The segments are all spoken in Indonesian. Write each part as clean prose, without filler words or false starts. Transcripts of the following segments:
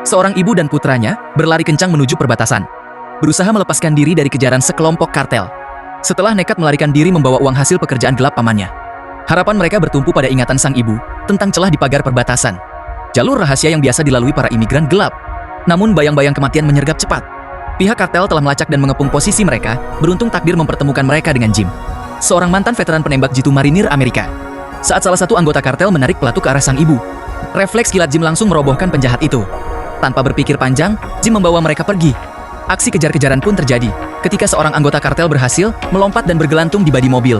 Seorang ibu dan putranya berlari kencang menuju perbatasan, berusaha melepaskan diri dari kejaran sekelompok kartel. Setelah nekat melarikan diri membawa uang hasil pekerjaan gelap pamannya, harapan mereka bertumpu pada ingatan sang ibu tentang celah di pagar perbatasan. Jalur rahasia yang biasa dilalui para imigran gelap. Namun bayang-bayang kematian menyergap cepat. Pihak kartel telah melacak dan mengepung posisi mereka, beruntung takdir mempertemukan mereka dengan Jim, seorang mantan veteran penembak jitu marinir Amerika. Saat salah satu anggota kartel menarik pelatuk ke arah sang ibu, refleks kilat Jim langsung merobohkan penjahat itu. Tanpa berpikir panjang, Jim membawa mereka pergi. Aksi kejar-kejaran pun terjadi ketika seorang anggota kartel berhasil melompat dan bergelantung di bodi mobil.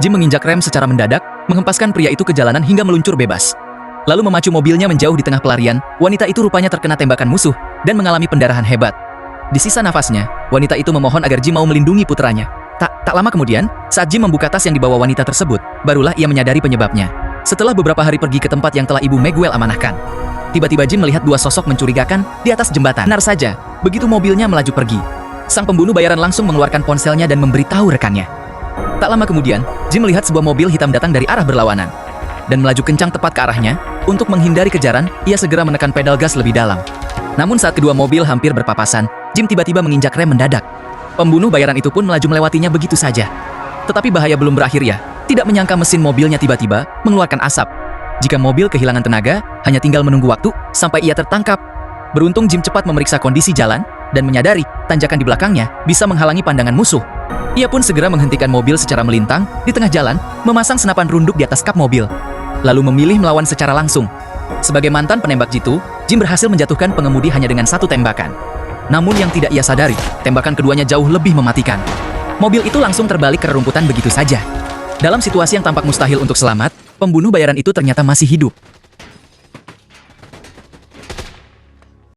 Jim menginjak rem secara mendadak, menghempaskan pria itu ke jalanan hingga meluncur bebas. Lalu memacu mobilnya menjauh di tengah pelarian. Wanita itu rupanya terkena tembakan musuh dan mengalami pendarahan hebat. Di sisa nafasnya, wanita itu memohon agar Jim mau melindungi putranya. Tak lama kemudian, saat Jim membuka tas yang dibawa wanita tersebut, barulah ia menyadari penyebabnya. Setelah beberapa hari pergi ke tempat yang telah ibu Miguel amanahkan, tiba-tiba Jim melihat dua sosok mencurigakan di atas jembatan. Benar saja, begitu mobilnya melaju pergi, sang pembunuh bayaran langsung mengeluarkan ponselnya dan memberitahu rekannya. Tak lama kemudian, Jim melihat sebuah mobil hitam datang dari arah berlawanan dan melaju kencang tepat ke arahnya. Untuk menghindari kejaran, ia segera menekan pedal gas lebih dalam. Namun saat kedua mobil hampir berpapasan, Jim tiba-tiba menginjak rem mendadak. Pembunuh bayaran itu pun melaju melewatinya begitu saja. Tetapi bahaya belum berakhir ya. Tidak menyangka mesin mobilnya tiba-tiba mengeluarkan asap. Jika mobil kehilangan tenaga, hanya tinggal menunggu waktu sampai ia tertangkap. Beruntung Jim cepat memeriksa kondisi jalan dan menyadari tanjakan di belakangnya bisa menghalangi pandangan musuh. Ia pun segera menghentikan mobil secara melintang di tengah jalan, memasang senapan runduk di atas kap mobil, lalu memilih melawan secara langsung. Sebagai mantan penembak jitu, Jim berhasil menjatuhkan pengemudi hanya dengan satu tembakan. Namun yang tidak ia sadari, tembakan keduanya jauh lebih mematikan. Mobil itu langsung terbalik ke rerumputan begitu saja. Dalam situasi yang tampak mustahil untuk selamat, pembunuh bayaran itu ternyata masih hidup.